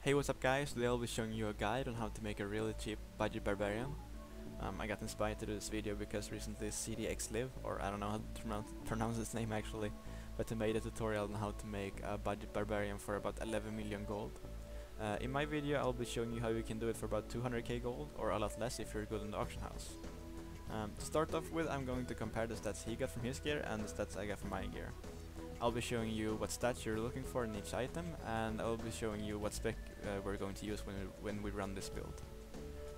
Hey, what's up guys? Today I'll be showing you a guide on how to make a really cheap budget barbarian. I got inspired to do this video because recently Cdxliv, or I don't know how to pronounce his name actually, but he made a tutorial on how to make a budget barbarian for about 11 million gold. In my video I'll be showing you how you can do it for about 200k gold, or a lot less if you're good in the auction house. To start off with, I'm going to compare the stats he got from his gear and the stats I got from my gear. I'll be showing you what stats you're looking for in each item, and I'll be showing you what spec we're going to use when we run this build.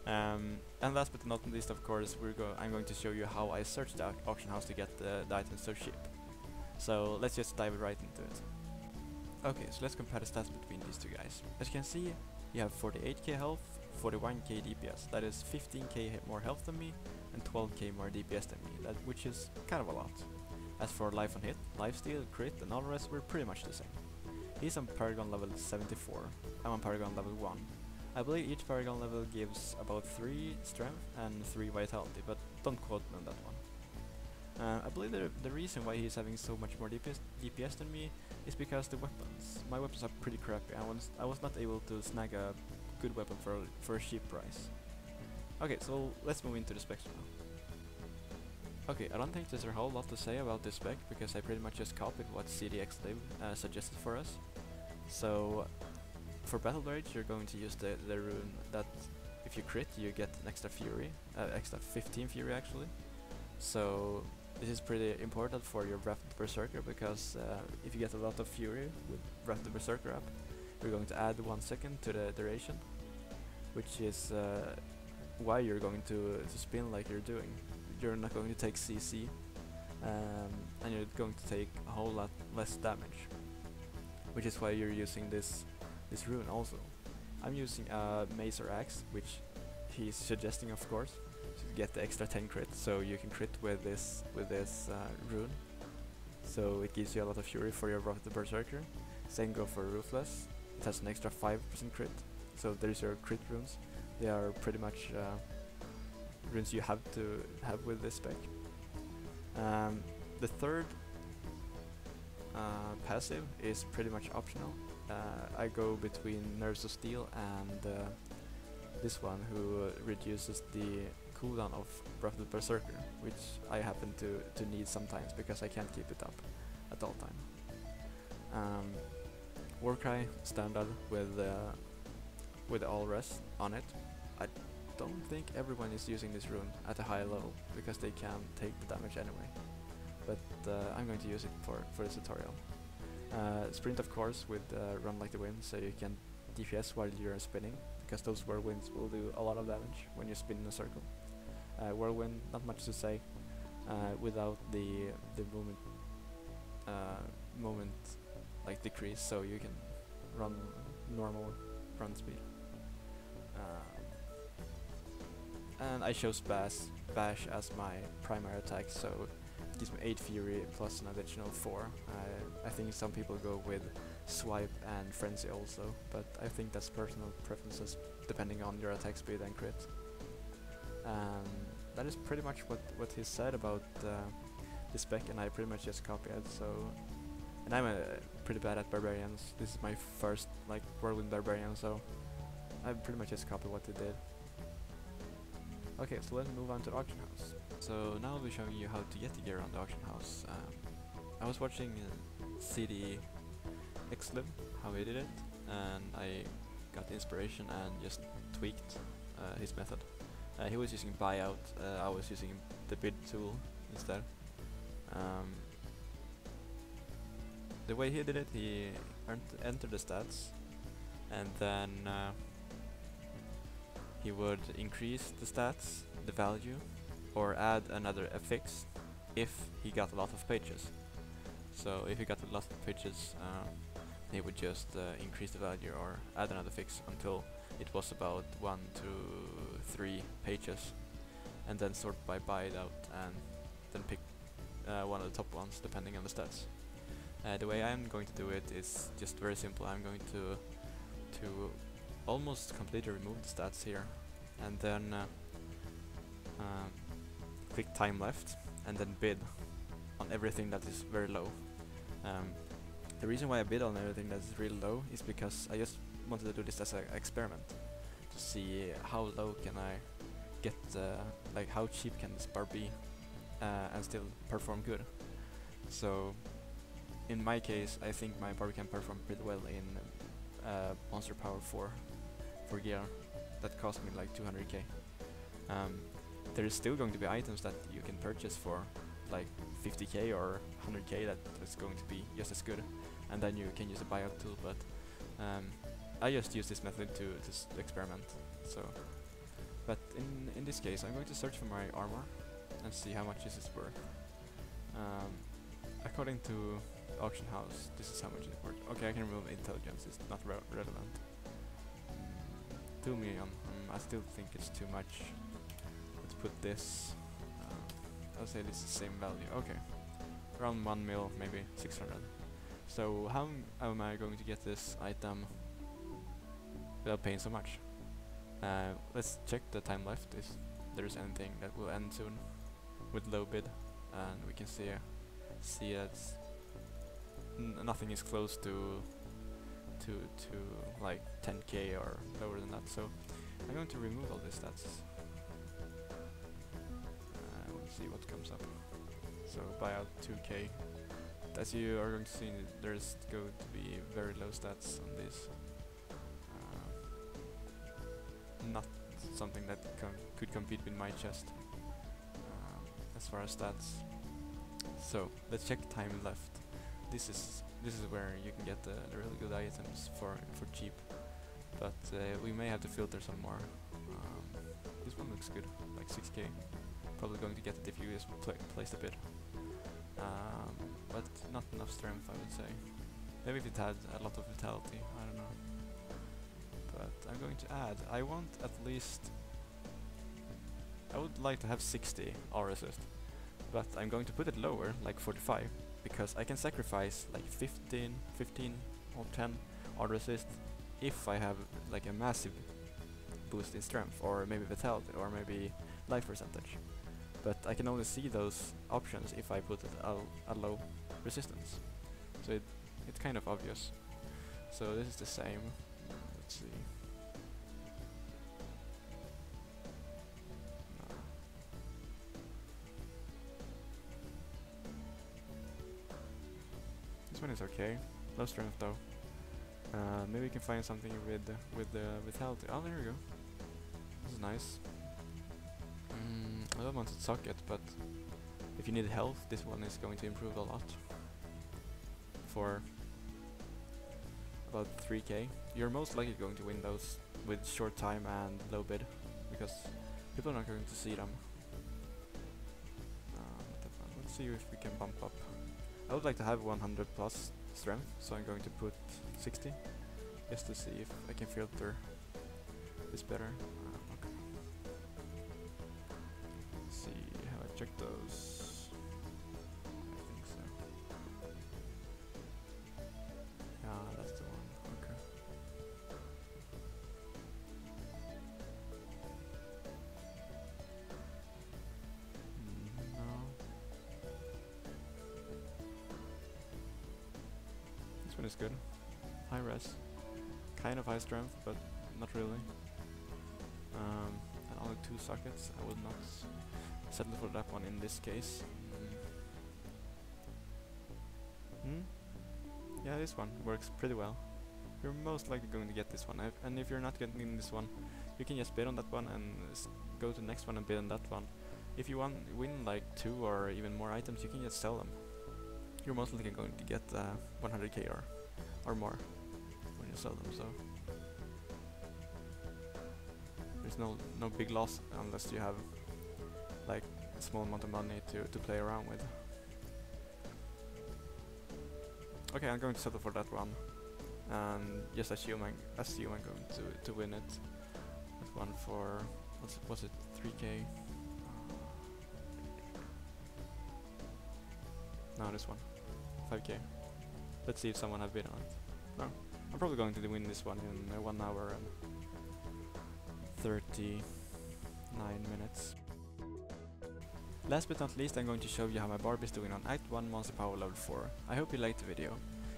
And last but not least, of course, I'm going to show you how I searched the auction house to get the items so cheap. So let's just dive right into it. Okay, so let's compare the stats between these two guys. As you can see, you have 48k health, 41k DPS. That is 15k more health than me and 12k more DPS than me, which is kind of a lot. As for life on hit, lifesteal, crit and all the rest, we're pretty much the same. He's on Paragon level 74, I'm on Paragon level 1. I believe each Paragon level gives about 3 strength and 3 vitality, but don't quote me on that one. I believe the reason why he's having so much more DPS than me is because the weapons. My weapons are pretty crappy, I was not able to snag a good weapon for a cheap price. Okay, so let's move into the specs now. Okay, I don't think there's a whole lot to say about this spec, because I pretty much just copied what Cdxliv suggested for us. So, for Battle Rage you're going to use the rune that if you crit you get an extra fury, extra 15 fury actually. So this is pretty important for your Wrath of the Berserker, because if you get a lot of fury with Wrath of the Berserker up, you're going to add 1 second to the duration, which is why you're going to spin like you're doing. You're not going to take CC, and you're going to take a whole lot less damage, which is why you're using this rune also. I'm using a mace or axe, which he's suggesting, of course, to get the extra 10 crit, so you can crit with this rune. So it gives you a lot of fury for your Wrath of the Berserker. Same go for Ruthless. It has an extra 5% crit. So there's your crit runes. They are pretty much runes you have to have with this spec. The third passive is pretty much optional. I go between Nerves of Steel and this one, who reduces the cooldown of Wrath of the Berserker, which I happen to need sometimes because I can't keep it up at all time. Warcry standard with all rest on it. I don't think everyone is using this rune at a high level, because they can take the damage anyway, but I'm going to use it for this tutorial. Sprint, of course, with Run Like the Wind, so you can DPS while you're spinning, because those whirlwinds will do a lot of damage when you spin in a circle. Whirlwind, not much to say, without the moment like decrease, so you can run normal run speed. And I chose Bash as my primary attack, so it gives me 8 fury plus an additional 4. I think some people go with Swipe and Frenzy also, but I think that's personal preferences depending on your attack speed and crit. That is pretty much what he said about the spec, and I pretty much just copied it. So, and I'm pretty bad at barbarians. This is my first like whirlwind barbarian, so I pretty much just copied what they did. Okay, so let's move on to the auction house. So now I'll be showing you how to get the gear on the auction house. I was watching Cdxliv, how he did it, and I got the inspiration and just tweaked his method. He was using buyout, I was using the bid tool instead. The way he did it, he entered the stats, and then he would increase the stats, the value, or add another affix if he got a lot of pages. So if he got a lot of pages, he would just increase the value or add another affix until it was about 1 to 3 pages, and then sort by buyout and then pick one of the top ones depending on the stats. The way I'm going to do it is just very simple. I'm going to almost completely remove the stats here, and then click time left, and then bid on everything that is very low. The reason why I bid on everything that is really low is because I just wanted to do this as an experiment to see how low can I get, like how cheap can this bar be and still perform good. So in my case, I think my bar can perform pretty well in Monster Power 4 for gear that cost me like 200k. There is still going to be items that you can purchase for like 50k or 100k that is going to be just as good, and then you can use a buyout tool, but I just use this method to experiment. So, but in this case I'm going to search for my armor and see how much this is worth. According to the auction house, this is how much it's worth. Okay, I can remove intelligence, it's not relevant. 2 million, I still think it's too much. Let's put this, I'll say this is the same value. Okay, around 1 mil, maybe 600. So how am I going to get this item without paying so much? Let's check the time left if there's anything that will end soon with low bid, and we can see that nothing is close to like 10k or lower than that. So I'm going to remove all these stats. We'll see what comes up. So buyout 2k. As you are going to see, there's going to be very low stats on this. Not something that could compete with my chest as far as stats. So let's check time left. This is where you can get the really good items for cheap, but we may have to filter some more. This one looks good, like 6k. Probably going to get it if you just place a bit, but not enough strength, I would say. Maybe if it had a lot of vitality, I don't know. But I'm going to add, I want at least, I would like to have 60 all resist, but I'm going to put it lower, like 45, because I can sacrifice like 15 or 10 all resist if I have like a massive boost in strength, or maybe vitality, or maybe life percentage. But I can only see those options if I put it at low resistance. So it's kind of obvious. So this is the same. Let's see. No. This one is okay. Low strength though. Maybe we can find something with the vitality. Oh, there we go. This is nice. I don't want to socket, but if you need health, this one is going to improve a lot. For about 3k, you're most likely going to win those with short time and low bid, because people are not going to see them. Let's see if we can bump up. I would like to have 100 plus strength, so I'm going to put 60 just to see if I can filter this better. Okay. Let's see how I check those. I think so. Yeah, that's the one. Okay. No. This one is good. High res. Kind of high strength, but not really. And only 2 sockets. I would not settle for that one in this case. Yeah, this one works pretty well. You're most likely going to get this one, and if you're not getting this one, you can just bid on that one and go to the next one and bid on that one. If you win like 2 or even more items, you can just sell them. You're most likely going to get 100k or more when you sell them, so there's no big loss unless you have like a small amount of money to play around with. Okay, I'm going to settle for that one, and just assume I'm going to win it. That one for what's it 3k? No, this one 5k. Let's see if someone has bid on it. No, I'm probably going to win this one in 1 hour and 39 minutes. Last but not least, I'm going to show you how my Barbie is doing on Act 1 Monster Power level 4. I hope you liked the video.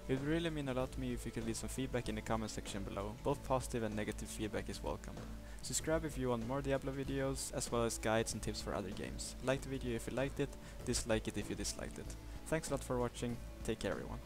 It would really mean a lot to me if you could leave some feedback in the comment section below. Both positive and negative feedback is welcome. Subscribe if you want more Diablo videos, as well as guides and tips for other games. Like the video if you liked it, dislike it if you disliked it. Thanks a lot for watching, take care everyone.